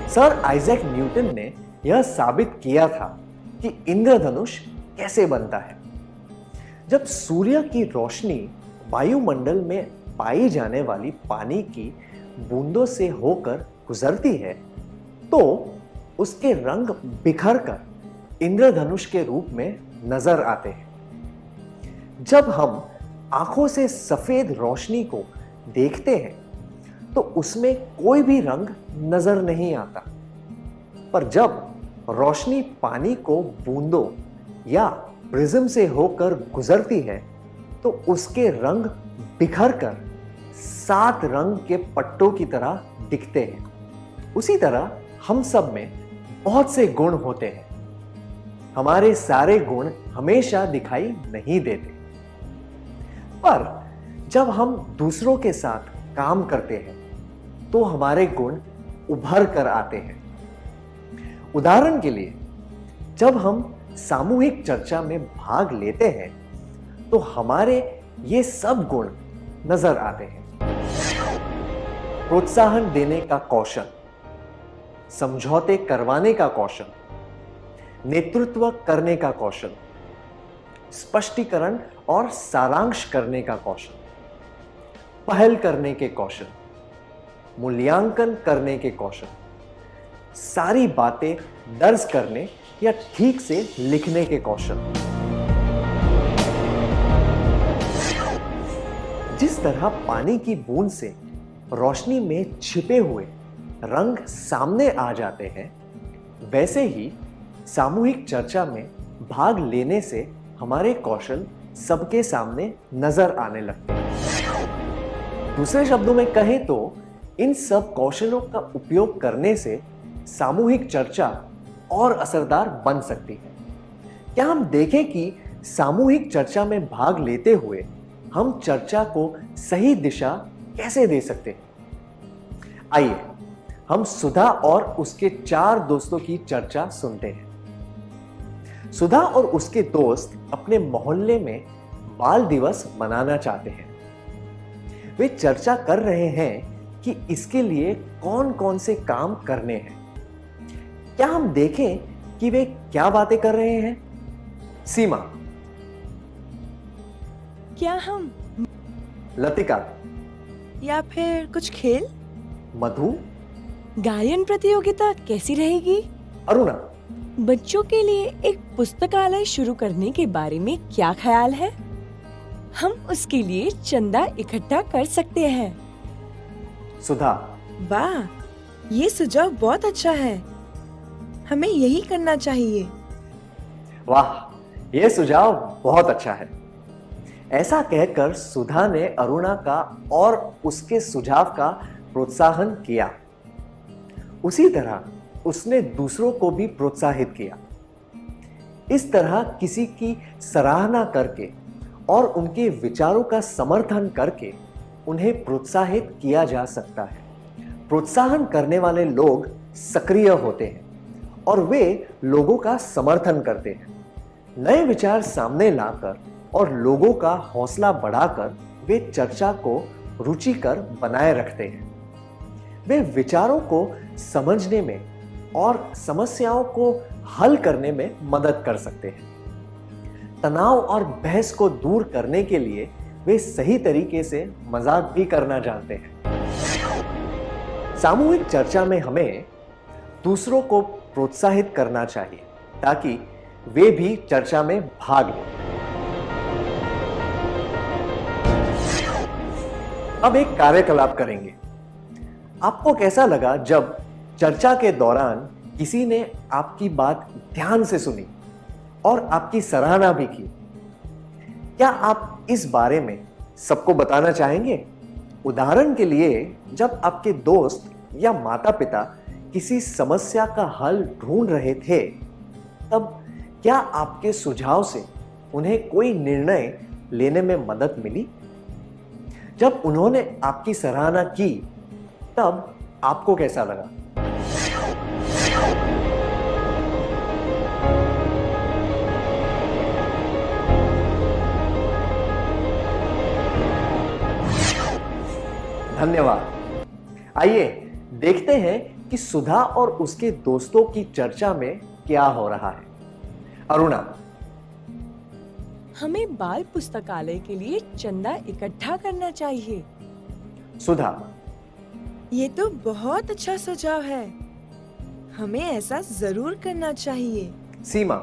सर आइजैक न्यूटन ने यह साबित किया था कि इंद्रधनुष कैसे बनता है। जब सूर्य की रोशनी वायुमंडल में पाई जाने वाली पानी की बूंदों से होकर गुजरती है तो उसके रंग बिखर कर इंद्रधनुष के रूप में नजर आते हैं। जब हम आंखों से सफेद रोशनी को देखते हैं तो उसमें कोई भी रंग नजर नहीं आता, पर जब रोशनी पानी को बूंदों या प्रिज्म से होकर गुजरती है तो उसके रंग बिखर कर 7 रंग के पट्टों की तरह दिखते हैं। उसी तरह हम सब में बहुत से गुण होते हैं। हमारे सारे गुण हमेशा दिखाई नहीं देते, पर जब हम दूसरों के साथ काम करते हैं तो हमारे गुण उभर कर आते हैं। उदाहरण के लिए, जब हम सामूहिक चर्चा में भाग लेते हैं तो हमारे ये सब गुण नजर आते हैं। प्रोत्साहन देने का कौशल, समझौते करवाने का कौशल, नेतृत्व करने का कौशल, स्पष्टीकरण और सारांश करने का कौशल, पहल करने के कौशल, मूल्यांकन करने के कौशल, सारी बातें दर्ज करने या ठीक से लिखने के कौशल। जिस तरह पानी की बूंद से रोशनी में छिपे हुए रंग सामने आ जाते हैं, वैसे ही सामूहिक चर्चा में भाग लेने से हमारे कौशल सबके सामने नजर आने लगते हैं। दूसरे शब्दों में कहें तो इन सब कौशलों का उपयोग करने से सामूहिक चर्चा और असरदार बन सकती है। क्या हम देखें कि सामूहिक चर्चा में भाग लेते हुए हम चर्चा को सही दिशा कैसे दे सकते हैं? आइए हम सुधा और उसके 4 दोस्तों की चर्चा सुनते हैं। सुधा और उसके दोस्त अपने मोहल्ले में बाल दिवस मनाना चाहते हैं। वे चर्चा कर रहे हैं कि इसके लिए कौन कौन से काम करने हैं। क्या हम देखें कि वे क्या बातें कर रहे हैं? सीमा, क्या हम लतिका, या फिर कुछ खेल? मधु, गायन प्रतियोगिता कैसी रहेगी? अरुणा, बच्चों के लिए एक पुस्तकालय शुरू करने के बारे में क्या ख्याल है? हम उसके लिए चंदा इकट्ठा कर सकते हैं। सुधा, वाह, ये सुझाव बहुत अच्छा है। हमें यही करना चाहिए। वाह, यह सुझाव बहुत अच्छा है। ऐसा कहकर सुधा ने अरुणा का और उसके सुझाव का प्रोत्साहन किया। उसी तरह उसने दूसरों को भी प्रोत्साहित किया। इस तरह किसी की सराहना करके और उनके विचारों का समर्थन करके उन्हें प्रोत्साहित किया जा सकता है। प्रोत्साहन करने वाले लोग सक्रिय होते हैं और वे लोगों का समर्थन करते हैं। नए विचार सामने लाकर और लोगों का हौसला बढ़ाकर वे चर्चा को रुचिकर बनाए रखते हैं। वे विचारों को समझने में और समस्याओं को हल करने में मदद कर सकते हैं। तनाव और बहस को दूर करने के लिए वे सही तरीके से मजाक भी करना जानते हैं। सामूहिक चर्चा में हमें दूसरों को प्रोत्साहित करना चाहिए ताकि वे भी चर्चा में भाग लें। अब एक कार्यकलाप करेंगे। आपको कैसा लगा जब चर्चा के दौरान किसी ने आपकी बात ध्यान से सुनी और आपकी सराहना भी की? क्या आप इस बारे में सबको बताना चाहेंगे? उदाहरण के लिए, जब आपके दोस्त या माता-पिता किसी समस्या का हल ढूंढ रहे थे, तब क्या आपके सुझाव से उन्हें कोई निर्णय लेने में मदद मिली? जब उन्होंने आपकी सराहना की, तब आपको कैसा लगा? धन्यवाद। आइए देखते हैं कि सुधा और उसके दोस्तों की चर्चा में क्या हो रहा है। अरुणा, हमें बाल पुस्तकालय के लिए चंदा इकट्ठा करना चाहिए। सुधा, ये तो बहुत अच्छा सुझाव है। हमें ऐसा जरूर करना चाहिए। सीमा,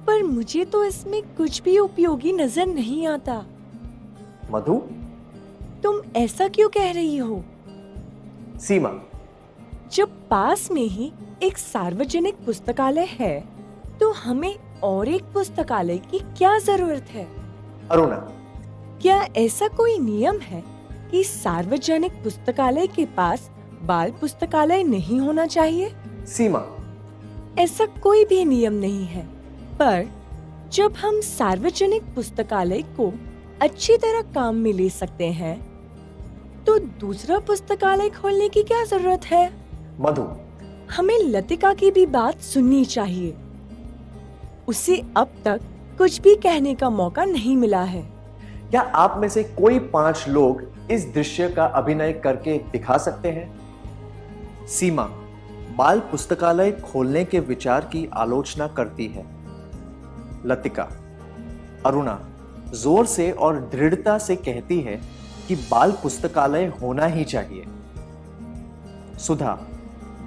पर मुझे तो इसमें कुछ भी उपयोगी नजर नहीं आता। मधु, तुम ऐसा क्यों कह रही हो? सीमा, जब पास में ही एक सार्वजनिक पुस्तकालय है, तो हमें और एक पुस्तकालय की क्या जरूरत है? अरुणा, क्या ऐसा कोई नियम है कि सार्वजनिक पुस्तकालय के पास बाल पुस्तकालय नहीं होना चाहिए? सीमा, ऐसा कोई भी नियम नहीं है, पर जब हम सार्वजनिक पुस्तकालय को अच्छी तरह काम में ले सकते हैं, तो दूसरा पुस्तकालय खोलने की क्या जरूरत है? मधु, हमें लतिका की भी बात सुननी चाहिए। उसे अब तक कुछ भी कहने का मौका नहीं मिला है। क्या आप में से कोई 5 लोग इस दृश्य का अभिनय करके दिखा सकते हैं? सीमा बाल पुस्तकालय खोलने के विचार की आलोचना करती है। लतिका, अरुणा जोर से और दृढ़ता से कहती है कि बाल पुस्तकालय होना ही चाहिए। सुधा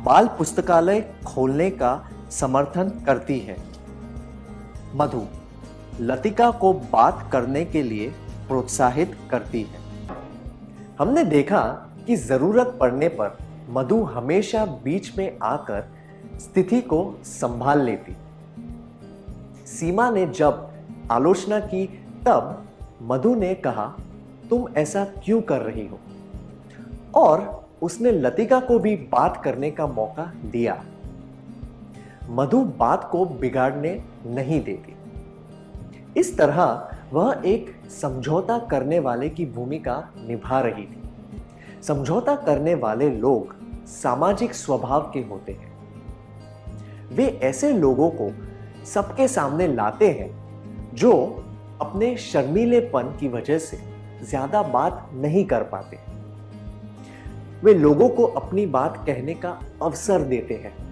बाल पुस्तकालय खोलने का समर्थन करती है। मधु लतिका को बात करने के लिए प्रोत्साहित करती है। हमने देखा कि जरूरत पड़ने पर मधु हमेशा बीच में आकर स्थिति को संभाल लेती। सीमा ने जब आलोचना की, तब मधु ने कहा, तुम ऐसा क्यों कर रही हो? और उसने लतिका को भी बात करने का मौका दिया। मधु बात को बिगाड़ने नहीं देती। इस तरह वह एक समझौता करने वाले की भूमिका निभा रही थी। समझौता करने वाले लोग सामाजिक स्वभाव के होते हैं। वे ऐसे लोगों को सबके सामने लाते हैं जो अपने शर्मीलेपन की वजह से ज्यादा बात नहीं कर पाते। वे लोगों को अपनी बात कहने का अवसर देते हैं।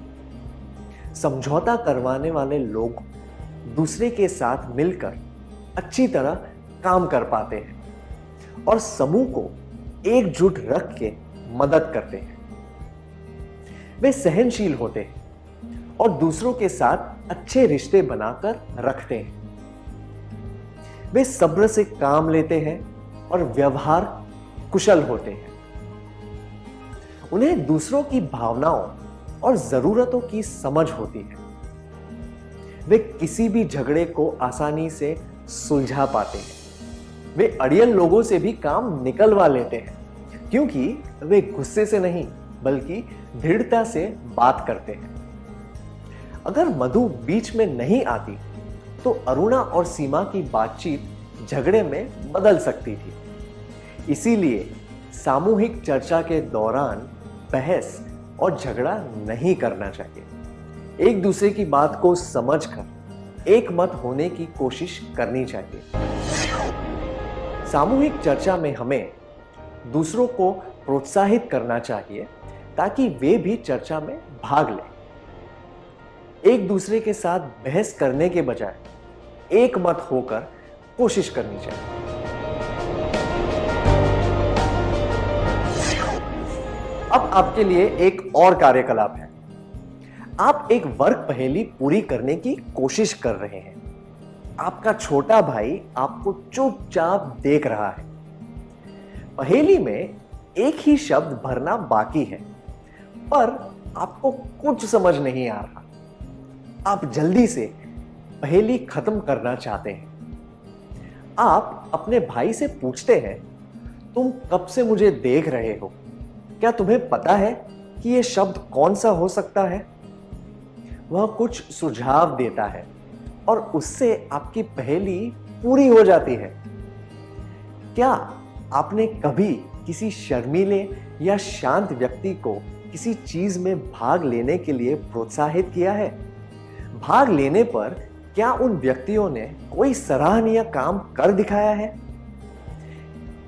समझौता करवाने वाले लोग दूसरे के साथ मिलकर अच्छी तरह काम कर पाते हैं और समूह को एकजुट रख के मदद करते हैं। वे सहनशील होते हैं और दूसरों के साथ अच्छे रिश्ते बनाकर रखते हैं। वे सब्र से काम लेते हैं और व्यवहार कुशल होते हैं। उन्हें दूसरों की भावनाओं और जरूरतों की समझ होती है। वे किसी भी झगड़े को आसानी से सुलझा पाते हैं। वे अड़ियल लोगों से भी काम निकलवा लेते हैं, क्योंकि वे गुस्से से नहीं बल्कि दृढ़ता से बात करते हैं। अगर मधु बीच में नहीं आती तो अरुणा और सीमा की बातचीत झगड़े में बदल सकती थी। इसीलिए सामूहिक चर्चा के दौरान बहस और झगड़ा नहीं करना चाहिए। एक दूसरे की बात को समझकर एक मत होने की कोशिश करनी चाहिए। सामूहिक चर्चा में हमें दूसरों को प्रोत्साहित करना चाहिए ताकि वे भी चर्चा में भाग लें। एक दूसरे के साथ बहस करने के बजाय एक मत होकर कोशिश करनी चाहिए। अब आपके लिए एक और कार्यकलाप है। आप एक वर्ग पहेली पूरी करने की कोशिश कर रहे हैं। आपका छोटा भाई आपको चुपचाप देख रहा है। पहेली में एक ही शब्द भरना बाकी है, पर आपको कुछ समझ नहीं आ रहा। आप जल्दी से पहेली खत्म करना चाहते हैं। आप अपने भाई से पूछते हैं, तुम कब से मुझे देख रहे हो? क्या तुम्हें पता है कि यह शब्द कौन सा हो सकता है? वह कुछ सुझाव देता है और उससे आपकी पहेली पूरी हो जाती है। क्या आपने कभी किसी शर्मीले या शांत व्यक्ति को किसी चीज में भाग लेने के लिए प्रोत्साहित किया है? भाग लेने पर क्या उन व्यक्तियों ने कोई सराहनीय काम कर दिखाया है?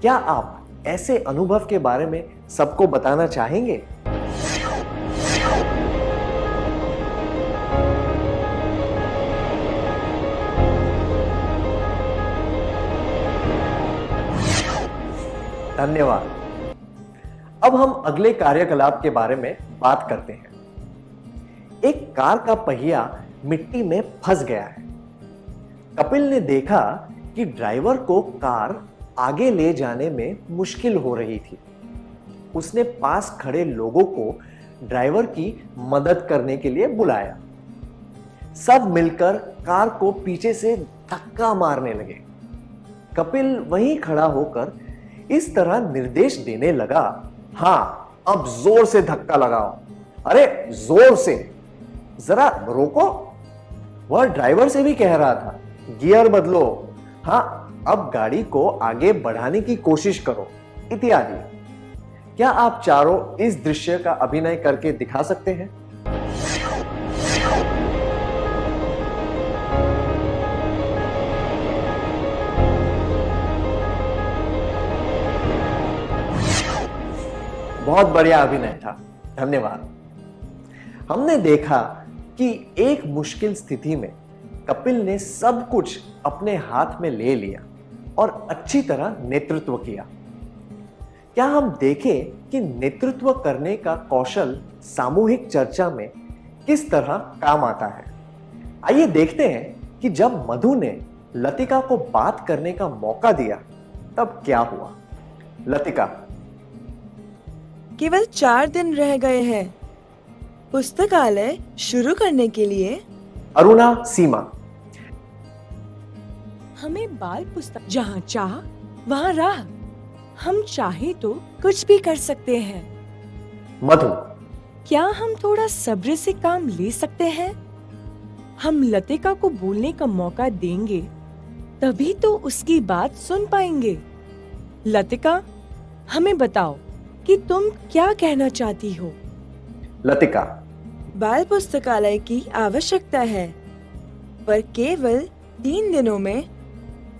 क्या आप ऐसे अनुभव के बारे में सबको बताना चाहेंगे? धन्यवाद। अब हम अगले कार्यकलाप के बारे में बात करते हैं। एक कार का पहिया मिट्टी में फंस गया है। कपिल ने देखा कि ड्राइवर को कार आगे ले जाने में मुश्किल हो रही थी। उसने पास खड़े लोगों को ड्राइवर की मदद करने के लिए बुलाया। सब मिलकर कार को पीछे से धक्का मारने लगे। कपिल वहीं खड़ा होकर इस तरह निर्देश देने लगा, हाँ, अब जोर से धक्का लगाओ। अरे जोर से, जरा रोको। वह ड्राइवर से भी कह रहा था, गियर बदलो, हाँ, अब गाड़ी को आगे बढ़ाने की कोशिश करो, इत्यादि। क्या आप चारों इस दृश्य का अभिनय करके दिखा सकते हैं? बहुत बढ़िया अभिनय था, धन्यवाद। हमने देखा कि एक मुश्किल स्थिति में कपिल ने सब कुछ अपने हाथ में ले लिया और अच्छी तरह नेतृत्व किया। क्या हम देखें कि नेतृत्व करने का कौशल सामूहिक चर्चा में किस तरह काम आता है? आइए देखते हैं कि जब मधु ने लतिका को बात करने का मौका दिया तब क्या हुआ। लतिका, केवल 4 दिन रह गए हैं पुस्तकालय शुरू करने के लिए। अरुणा, सीमा, हमें बाल पुस्तक जहाँ चाह वहाँ राह। हम चाहे तो कुछ भी कर सकते हैं। मधु, क्या हम थोड़ा सब्र से काम ले सकते हैं? हम लतिका को बोलने का मौका देंगे तभी तो उसकी बात सुन पाएंगे। लतिका, हमें बताओ कि तुम क्या कहना चाहती हो? लतिका, बाल पुस्तकालय की आवश्यकता है, पर केवल 3 दिनों में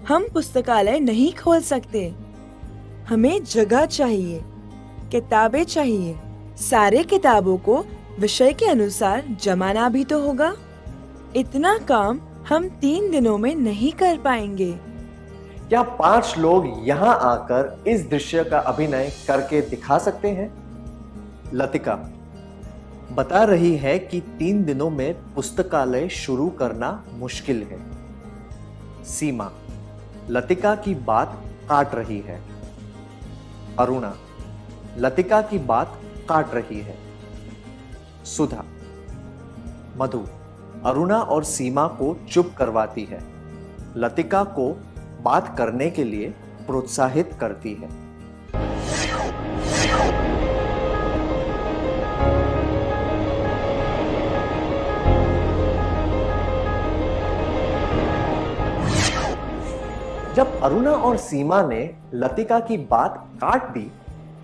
हम पुस्तकालय नहीं खोल सकते। हमें जगह चाहिए, किताबें चाहिए। सारे किताबों को विषय के अनुसार जमाना भी तो होगा। इतना काम हम 3 दिनों में नहीं कर पाएंगे। क्या 5 लोग यहां आकर इस दृश्य का अभिनय करके दिखा सकते हैं? लतिका बता रही है कि 3 दिनों में पुस्तकालय शुरू करना मुश्किल है। सीमा लतिका की बात काट रही है। अरुणा लतिका की बात काट रही है। सुधा, मधु अरुणा और सीमा को चुप करवाती है, लतिका को बात करने के लिए प्रोत्साहित करती है। जब अरुणा और सीमा ने लतिका की बात काट दी,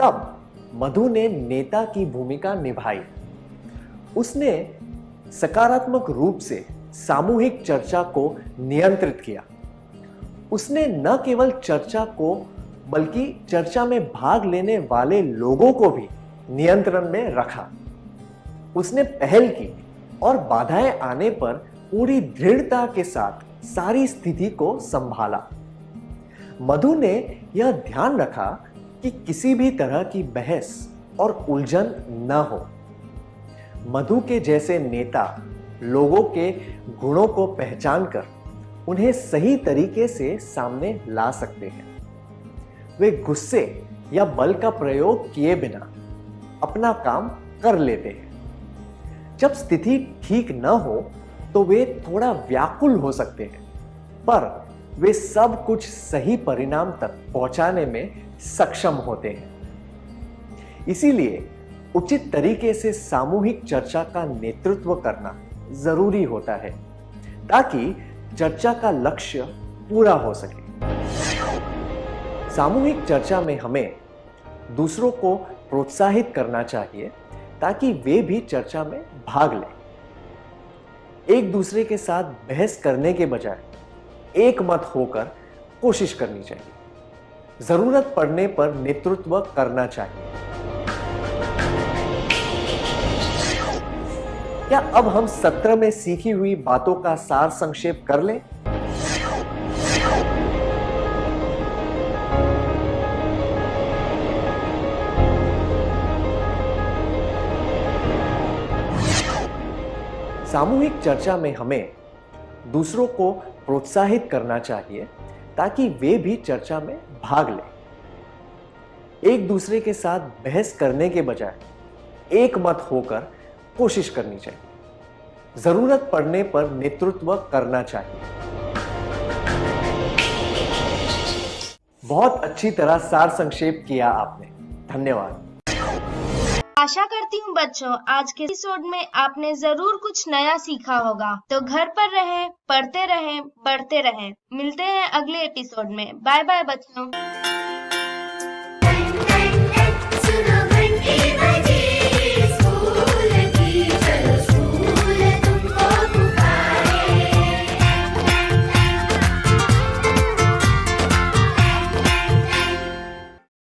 तब मधु ने नेता की भूमिका निभाई। उसने सकारात्मक रूप से सामूहिक चर्चा को नियंत्रित किया। उसने न केवल चर्चा को बल्कि चर्चा में भाग लेने वाले लोगों को भी नियंत्रण में रखा। उसने पहल की और बाधाएं आने पर पूरी दृढ़ता के साथ सारी स्थिति को संभाला। मधु ने यह ध्यान रखा कि किसी भी तरह की बहस और उलझन न हो। मधु के जैसे नेता लोगों के गुणों को पहचान कर उन्हें सही तरीके से सामने ला सकते हैं। वे गुस्से या बल का प्रयोग किए बिना अपना काम कर लेते हैं। जब स्थिति ठीक न हो तो वे थोड़ा व्याकुल हो सकते हैं, पर वे सब कुछ सही परिणाम तक पहुंचाने में सक्षम होते हैं। इसीलिए उचित तरीके से सामूहिक चर्चा का नेतृत्व करना जरूरी होता है, ताकि चर्चा का लक्ष्य पूरा हो सके। सामूहिक चर्चा में हमें दूसरों को प्रोत्साहित करना चाहिए ताकि वे भी चर्चा में भाग लें। एक दूसरे के साथ बहस करने के बजाय एक मत होकर कोशिश करनी चाहिए। जरूरत पड़ने पर नेतृत्व करना चाहिए। क्या अब हम सत्र में सीखी हुई बातों का सार संक्षेप कर लें? सामूहिक चर्चा में हमें दूसरों को प्रोत्साहित करना चाहिए ताकि वे भी चर्चा में भाग लें। एक दूसरे के साथ बहस करने के बजाय एक मत होकर कोशिश करनी चाहिए। जरूरत पड़ने पर नेतृत्व करना चाहिए। बहुत अच्छी तरह सार संक्षेप किया आपने, धन्यवाद। आशा करती हूँ बच्चों आज के एपिसोड में आपने जरूर कुछ नया सीखा होगा। तो घर पर रहें, पढ़ते रहें, बढ़ते रहें। मिलते हैं अगले एपिसोड में। बाय बाय बच्चों।